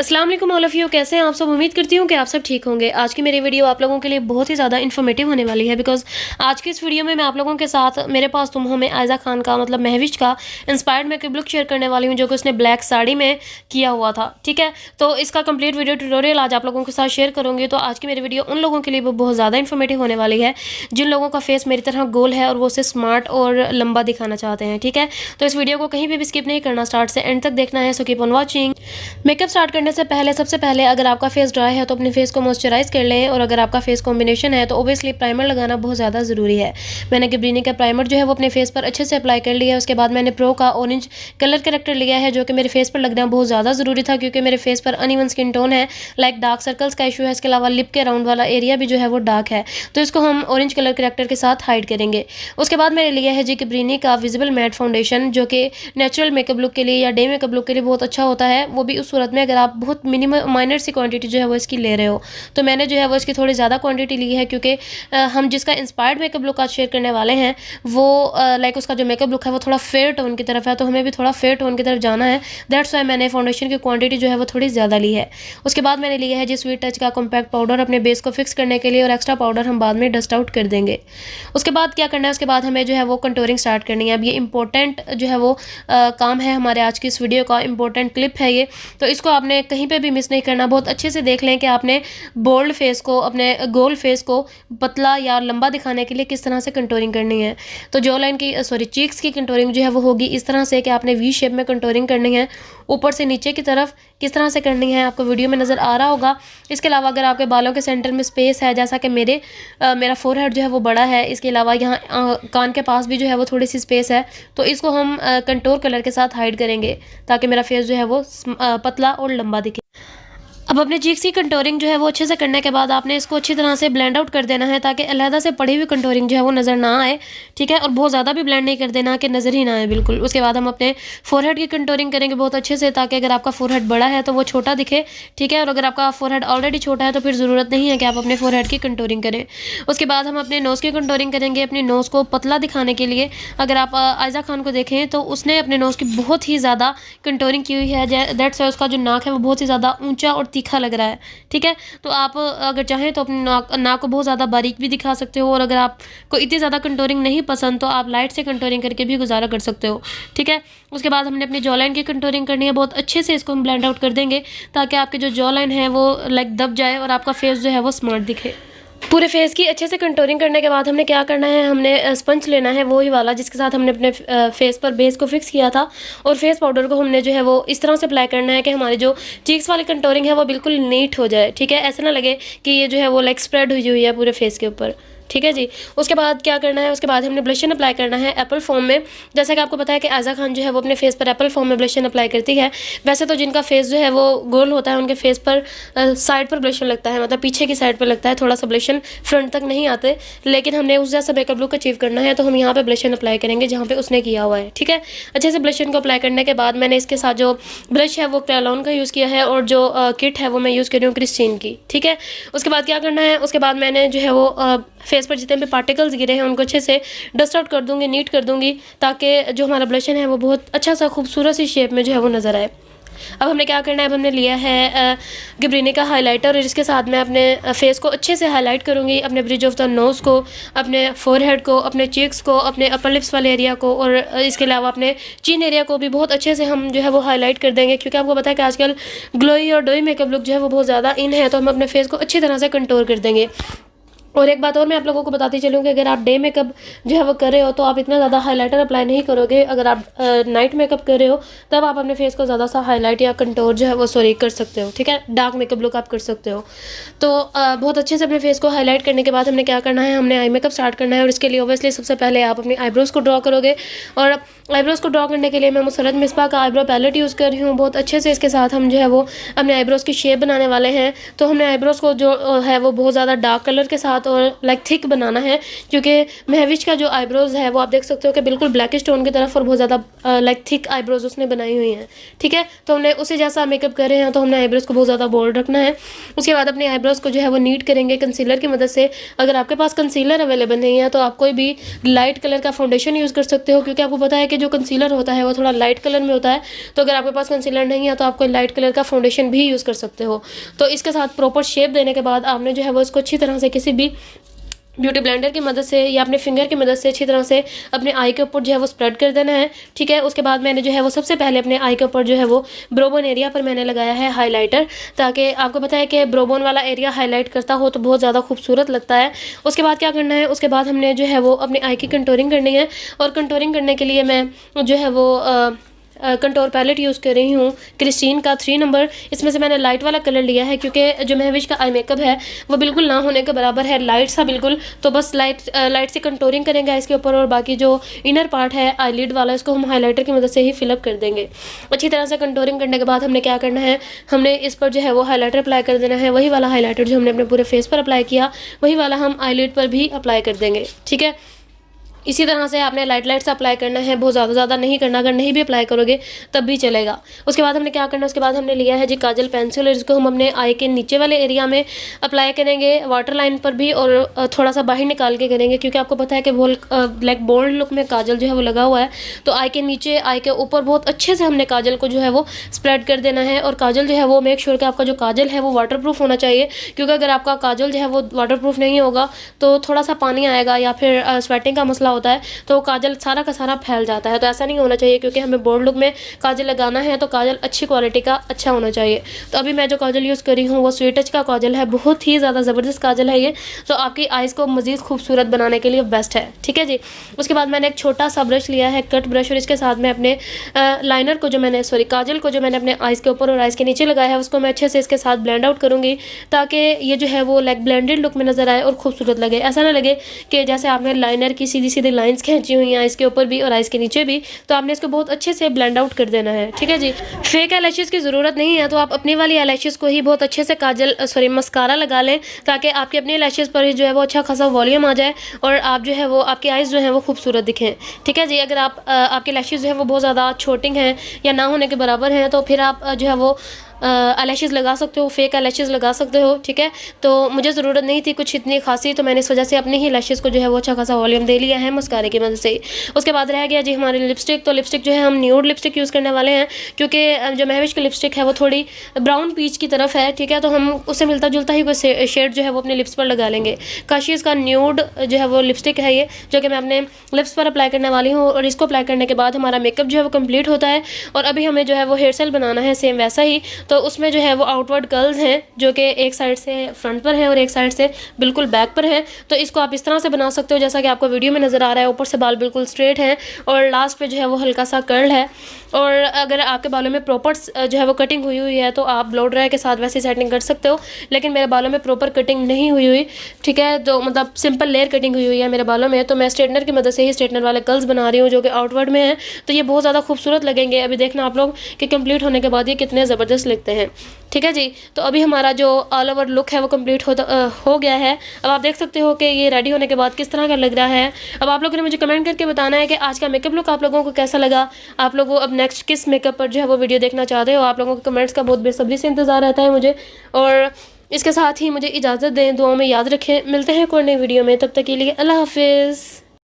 अस्सलाम वालेकुम all of you, कैसे हैं आप सब। उम्मीद करती हूँ कि आप सब ठीक होंगे। आज की मेरी वीडियो आप लोगों के लिए बहुत ही ज़्यादा इन्फॉर्मेटिव होने वाली है बिकॉज़ आज की इस वीडियो में मैं आप लोगों के साथ मेरे पास तुम हो में आयज़ा खान का मतलब महविश का इंस्पायर्ड मेकअप लुक शेयर करने वाली हूँ, जो कि उसने ब्लैक साड़ी में किया हुआ था। ठीक है, तो इसका कंप्लीट वीडियो ट्यूटोरियल आज आप लोगों के साथ शेयर करूँगी। तो आज की मेरी वीडियो उन लोगों के लिए बहुत ज़्यादा इन्फॉर्मेटिव होने वाली है जिन लोगों का फेस मेरी तरह गोल है और वो उसे स्मार्ट और लंबा दिखाना चाहते हैं। ठीक है, तो इस वीडियो को कहीं भी स्किप नहीं करना, स्टार्ट से एंड तक देखना है। So keep on watching. Makeup start करने से पहले सबसे पहले अगर आपका फेस ड्राई है तो अपने फेस को मॉइस्चराइज कर लें, और अगर आपका फेस कॉम्बिनेशन है तो ओबियसली प्राइमर लगाना बहुत ज़्यादा ज़रूरी है। मैंने गबरीनी का प्राइमर जो है वो अपने फेस पर अच्छे से अप्लाई कर लिया है। उसके बाद मैंने प्रो का ऑरेंज कलर करेक्टर लिया है, जो कि मेरे फेस पर लगना बहुत ज़्यादा ज़रूरी था क्योंकि मेरे फेस पर अनइवन स्किन टोन है, लाइक डार्क सर्कल्स का इशू है। इसके अलावा लिप के राउंड वाला एरिया भी जो है वो डार्क है, तो इसको हम ऑरेंज कलर करेक्टर के साथ हाइड करेंगे। उसके बाद मैंने लिया है जी गबरीनी का विजिबल मैट फाउंडेशन, जो कि नेचुरल मेकअप लुक के लिए या डे मेकअप लुक के लिए बहुत अच्छा होता है। वो भी उस सूरत में अगर आप बहुत मिनिमम माइनर सी क्वांटिटी जो है वो इसकी ले रहे हो। तो मैंने जो है वो इसकी थोड़ी ज़्यादा क्वांटिटी ली है क्योंकि हम जिसका इंस्पायर्ड मेकअप लुक आज शेयर करने वाले हैं वो लाइक उसका जो मेकअप लुक है वो थोड़ा फेयर टोन की तरफ है, तो हमें भी थोड़ा फेयर टोन की तरफ जाना है। दैट्स वाई मैंने फाउंडेशन की क्वांटिटी जो है वो थोड़ी ज़्यादा ली है। उसके बाद मैंने लिया है जी स्वीट टच का कॉम्पैक्ट पाउडर अपने बेस को फिक्स करने के लिए, और एक्स्ट्रा पाउडर हम बाद में डस्ट आउट कर देंगे। उसके बाद क्या करना है, उसके बाद हमें जो है वो कंटूरिंग स्टार्ट करनी है। अब ये इंपॉर्टेंट जो है वो काम है हमारे आज की इस वीडियो का, इंपॉर्टेंट क्लिप है ये, तो इसको आपने कहीं पे भी मिस नहीं करना। बहुत अच्छे से देख लें कि आपने बोल्ड फेस को, अपने गोल फेस को पतला या लंबा दिखाने के लिए किस तरह से कंटूरिंग करनी है। तो जॉ लाइन की चीक्स की कंटूरिंग जो है वो होगी इस तरह से कि आपने वी शेप में कंटूरिंग करनी है, ऊपर से नीचे की तरफ किस तरह से करनी है आपको वीडियो में नज़र आ रहा होगा। इसके अलावा अगर आपके बालों के सेंटर में स्पेस है, जैसा कि मेरा फोरहेड जो है वो बड़ा है, इसके अलावा यहाँ कान के पास भी जो है वो थोड़ी सी स्पेस है, तो इसको हम कंटूर कलर के साथ हाइड करेंगे ताकि मेरा फेस जो है वो पतला और लंबा दिखे। अब अपने चीक्स की कंटूरिंग जो है वो अच्छे से करने के बाद आपने इसको अच्छी तरह से ब्लेंड आउट कर देना है ताकि अलहदा से पड़ी हुई कंटूरिंग जो है वो नज़र ना आए। ठीक है, और बहुत ज़्यादा भी ब्लेंड नहीं कर देना कि नज़र ही ना आए बिल्कुल। उसके बाद हम अपने फोरहेड की कंटूरिंग करेंगे बहुत अच्छे से, ताकि अगर आपका फोरहेड बड़ा है तो वो छोटा दिखे। ठीक है, और अगर आपका फोरहेड ऑलरेडी छोटा है तो फिर ज़रूरत नहीं है कि आप अपने फोरहेड की कंटूरिंग करें। उसके बाद हम अपने नोज़ की कंटूरिंग करेंगे, अपनी नोज़ को पतला दिखाने के लिए। अगर आप आयज़ा खान को देखें तो उसने अपने नोज़ की बहुत ही ज़्यादा कंटूरिंग की हुई है, दैट्स वाई उसका जो नाक है वो बहुत ही ज़्यादा ऊँचा और तीखा लग रहा है। ठीक है, तो आप अगर चाहें तो अपनी नाक को बहुत ज़्यादा बारीक भी दिखा सकते हो, और अगर आपको इतनी ज़्यादा कंटूरिंग नहीं पसंद तो आप लाइट से कंटूरिंग करके भी गुजारा कर सकते हो। ठीक है, उसके बाद हमने अपनी जॉ लाइन की कंटूरिंग करनी है। बहुत अच्छे से इसको हम ब्लेंड आउट कर देंगे ताकि आपकी जो जॉ लाइन है वो लाइक दब जाए और आपका फेस जो है वो स्मार्ट दिखे। पूरे फेस की अच्छे से कंटूरिंग करने के बाद हमने क्या करना है, हमने स्पंज लेना है, वही वाला जिसके साथ हमने अपने फेस पर बेस को फिक्स किया था, और फेस पाउडर को हमने जो है वो इस तरह से अप्लाई करना है कि हमारी जो चीक्स वाली कंटूरिंग है वो बिल्कुल नीट हो जाए। ठीक है, ऐसा ना लगे कि ये जो है वो लाइक स्प्रेड हुई हुई है पूरे फेस के ऊपर। ठीक है जी, उसके बाद क्या करना है, उसके बाद हमने ब्लशन अप्लाई करना है एप्पल फॉर्म में। जैसा कि आपको पता है कि आयज़ा खान जो है वो अपने फेस पर एप्पल फॉर्म में ब्लशन अप्लाई करती है। वैसे तो जिनका फेस जो है वो गोल होता है उनके फेस पर साइड पर ब्लशन लगता है, मतलब पीछे की साइड पर लगता है, थोड़ा सा ब्लशन फ्रंट तक नहीं आते। लेकिन हमने उस जैसा मेकअप लुक अचीव करना है तो हम यहाँ पर ब्लशन अप्लाई करेंगे जहाँ पर उसने किया हुआ है। ठीक है, अच्छे से ब्लशन को अप्लाई करने के बाद मैंने इसके साथ जो ब्रश है वो क्रेलॉन का यूज़ किया है, और जो किट है वो मैं यूज़ कर रही हूँ क्रिस्टीन की। ठीक है, उसके बाद क्या करना है, उसके बाद मैंने जो है वो फेस पर जितने भी पार्टिकल्स गिरे हैं उनको अच्छे से डस्ट आउट कर दूंगी, नीट कर दूंगी, ताकि जो हमारा ब्लशन है वो बहुत अच्छा सा खूबसूरत सी शेप में जो है वो नज़र आए। अब हमने क्या करना है, अब हमने लिया है गबरीनी का हाइलाइटर, और इसके साथ मैं अपने फेस को अच्छे से हाईलाइट करूँगी, अपने ब्रिज ऑफ द नोज़ को, अपने फोरहेड को, अपने चीक्स को, अपने अपर लिप्स वाले एरिया को, और इसके अलावा अपने चिन एरिया को भी बहुत अच्छे से हम जो है वो हाईलाइट कर देंगे, क्योंकि आपको पता है कि आजकल ग्लोई और डोई मेकअप लुक जो है वो बहुत ज़्यादा इन है, तो हम अपने फेस को अच्छी तरह से कंटूर कर देंगे। और एक बात और मैं आप लोगों को बताती चलूँ कि अगर आप डे मेकअप जो है वो कर रहे हो तो आप इतना ज़्यादा हाइलाइटर अप्लाई नहीं करोगे। अगर आप नाइट मेकअप कर रहे हो तब आप अपने फेस को ज़्यादा सा हाईलाइट या कंटूर जो है वो कर सकते हो। ठीक है, डार्क मेकअप लुक आप कर सकते हो। तो बहुत अच्छे से अपने फेस को हाईलाइट करने के बाद हमने क्या करना है, हमने आई मेकअप स्टार्ट करना है, और इसके लिए ओबियसली सबसे पहले आप अपनी आईब्रोज़ को ड्रॉ करोगे। और आईब्रोज़ को ड्रॉ करने के लिए मैं मुसरत मिसबा का आईब्रो पैलेट यूज़ कर रही हूँ। बहुत अच्छे से इसके साथ हम जो है वो अपने आईब्रोज़ की शेप बनाने वाले हैं। तो हमने आईब्रोज़ को जो है वो बहुत ज़्यादा डार्क कलर के साथ साथ और लाइक थिक बनाना है, क्योंकि महविश का जो आईब्रोज़ है वो आप देख सकते हो कि बिल्कुल ब्लैकिश टोन की तरफ और बहुत ज़्यादा लाइक थिक आईब्रोज़ उसने बनाई हुई हैं। ठीक है, तो हमने उसे जैसा मेकअप कर रहे हैं तो हमने आईब्रोज़ को बहुत ज़्यादा बोल्ड रखना है। उसके बाद अपने आईब्रोज़ को जो है वो नीट करेंगे कंसीलर की मदद से। अगर आपके पास कंसीलर अवेलेबल नहीं है तो आप कोई भी लाइट कलर का फाउंडेशन यूज़ कर सकते हो, क्योंकि आपको पता है कि जो कंसीलर होता है वो थोड़ा लाइट कलर में होता है। तो अगर आपके पास कंसीलर नहीं है तो आप कोई लाइट कलर का फाउंडेशन भी यूज़ कर सकते हो। तो इसके साथ प्रॉपर शेप देने के बाद आपने जो है वो इसको अच्छी तरह से किसी भी ब्यूटी ब्लेंडर की मदद से या अपने फिंगर की मदद से अच्छी तरह से अपने आई के ऊपर जो है वो स्प्रेड कर देना है। ठीक है, उसके बाद मैंने जो है वो सबसे पहले अपने आई के ऊपर जो है वो ब्रोबोन एरिया पर मैंने लगाया है हाइलाइटर, ताकि आपको पता है कि ब्रोबोन वाला एरिया हाईलाइट करता हो तो बहुत ज़्यादा खूबसूरत लगता है। उसके बाद क्या करना है, उसके बाद हमने जो है वो अपने आई की कंटूरिंग करनी है, और कंटूरिंग करने के लिए मैं जो है वो कंटोर पैलेट यूज़ कर रही हूँ क्रिस्टीन का 3 नंबर। इसमें से मैंने लाइट वाला कलर लिया है, क्योंकि जो महविश का आई मेकअप है वो बिल्कुल ना होने के बराबर है, लाइट सा बिल्कुल। तो बस लाइट से कंटोरिंग करेंगे इसके ऊपर, और बाकी जो इनर पार्ट है आईलिड वाला इसको हम हाइलाइटर की मदद से ही फिलअप कर देंगे। अच्छी तरह से कंटोरिंग करने के बाद हमने क्या करना है, हमने इस पर जो है वो हाइलाइटर अप्लाई कर देना है। वही वाला हाइलाइटर जो हमने अपने पूरे फेस पर अप्लाई किया वही वाला हम आईलिड पर भी अप्लाई कर देंगे। ठीक है, इसी तरह से आपने लाइट से अप्लाई करना है, बहुत ज़्यादा नहीं करना। अगर नहीं भी अप्लाई करोगे तब भी चलेगा। उसके बाद हमने क्या करना है, उसके बाद हमने लिया है जी काजल पेंसिल, और इसको हम अपने आई के नीचे वाले एरिया में अप्लाई करेंगे, वाटर लाइन पर भी, और थोड़ा सा बाहर निकाल के करेंगे, क्योंकि आपको पता है कि लाइक बोल्ड लुक में काजल जो है वो लगा हुआ है। तो आई के नीचे आई के ऊपर बहुत अच्छे से हमने काजल को जो है वो स्प्रेड कर देना है। और काजल जो है वो मेक श्योर कि आपका जो काजल है वो वाटर प्रूफ होना चाहिए, क्योंकि अगर आपका काजल जो है वो वाटर प्रूफ नहीं होगा तो थोड़ा सा पानी आएगा या फिर स्वेटिंग का मसला होता है तो काजल सारा का सारा फैल जाता है। तो ऐसा नहीं होना चाहिए, क्योंकि हमें बोल्ड लुक में काजल लगाना है तो काजल अच्छी क्वालिटी का अच्छा होना चाहिए। तो अभी मैं जो काजल यूज़ कर रही हूँ वो स्वीट टच का काजल है, बहुत ही ज़्यादा ज़बरदस्त काजल है ये, तो आपकी आइज़ को मज़ीद खूबसूरत बनाने के लिए बेस्ट है। ठीक है जी, उसके बाद मैंने एक छोटा सा ब्रश लिया है कट ब्रश, और इसके साथ में अपने लाइनर को जो मैंने काजल को जो मैंने अपने आइज़ के ऊपर और आइज़ के नीचे लगाया है उसको मैं अच्छे से इसके साथ ब्लेंड आउट करूँगी, ताकि ये जो है वो लाइक ब्लेंडेड लुक में नज़र आए और खूबसूरत लगे। ऐसा ना लगे कि जैसे आपने लाइनर की सीधी सीधी लाइंस खींची हुई हैं आइज़ के ऊपर भी और आइज़ के नीचे भी, तो आपने इसको बहुत अच्छे से ब्लेंड आउट कर देना है। ठीक है जी, फेक आईलैशेस की ज़रूरत नहीं है, तो आप अपनी वाली आईलैशेस को ही बहुत अच्छे से मस्कारा लगा लें, ताकि आपके अपने लैशेस पर जो है वो अच्छा खासा वॉल्यूम आ जाए और आप जो है वो आपकी आइज़ जो है वो खूबसूरत दिखें। ठीक है जी, अगर आपके लैशेस जो है वो बहुत ज़्यादा छोटे हैं या ना होने के बराबर हैं तो फिर आप जो है वो आईलैशेस लगा सकते हो, फेक आईलैशेस लगा सकते हो। ठीक है, तो मुझे ज़रूरत नहीं थी कुछ इतनी खासी, तो मैंने इस वजह से अपने ही लैशेस को जो है वो अच्छा खासा वॉल्यूम दे लिया है मस्कारे की मदद से। उसके बाद रह गया जी हमारी लिपस्टिक। तो लिपस्टिक जो है हम न्यूड लिपस्टिक यूज़ करने वाले हैं, क्योंकि जो महविश की लिपस्टिक है वो थोड़ी ब्राउन पीच की तरफ है। ठीक है, तो हम उससे मिलता जुलता ही कोई शेड जो है वो अपने लिप्स पर लगा लेंगे। काशी का न्यूड जो है वो लिपस्टिक है ये, जो कि मैं अपने लिप्स पर अप्लाई करने वाली हूँ, और इसको अप्लाई करने के बाद हमारा मेकअप जो है वो कंप्लीट होता है। और अभी हमें जो है वो हेयर स्टाइल बनाना है सेम वैसा ही, तो उसमें जो है वो आउटवर्ड कर्ल्स हैं जो कि एक साइड से फ्रंट पर है और एक साइड से बिल्कुल बैक पर है। तो इसको आप इस तरह से बना सकते हो जैसा कि आपको वीडियो में नज़र आ रहा है। ऊपर से बाल बिल्कुल स्ट्रेट हैं और लास्ट पे जो है वो हल्का सा कर्ल है। और अगर आपके बालों में प्रॉपर जो है वो कटिंग हुई है तो आप ब्लो ड्राई के साथ वैसे सेटिंग कर सकते हो, लेकिन मेरे बालों में प्रॉपर कटिंग नहीं हुई। ठीक है, तो मतलब सिंपल लेयर कटिंग हुई है मेरे बालों में, तो मैं स्ट्रेटनर की मदद से ही स्ट्रेटनर वाले कर्ल्स बना रही हूँ जो कि आउटवर्ड में है। तो ये बहुत ज़्यादा खूबसूरत लगेंगे। अभी देखना आप लोग कि कंप्लीट होने के बाद ये कितने ज़बरदस्त लगते हैं। ठीक है जी, तो अभी हमारा जो ऑल ओवर लुक है वो कंप्लीट हो गया है। अब आप देख सकते हो कि ये रेडी होने के बाद किस तरह का लग रहा है। अब आप लोगों ने मुझे कमेंट करके बताना है कि आज का मेकअप लुक आप लोगों को कैसा लगा। आप लोगों अब नेक्स्ट किस मेकअप पर जो है वो वीडियो देखना चाहते हो। आप लोगों के कमेंट्स का बहुत बेसब्री से इंतज़ार रहता है मुझे। और इसके साथ ही मुझे इजाज़त दें, दुआओं में याद रखें। मिलते हैं कोई नई वीडियो में, तब तक के लिए अल्लाह हाफिज़।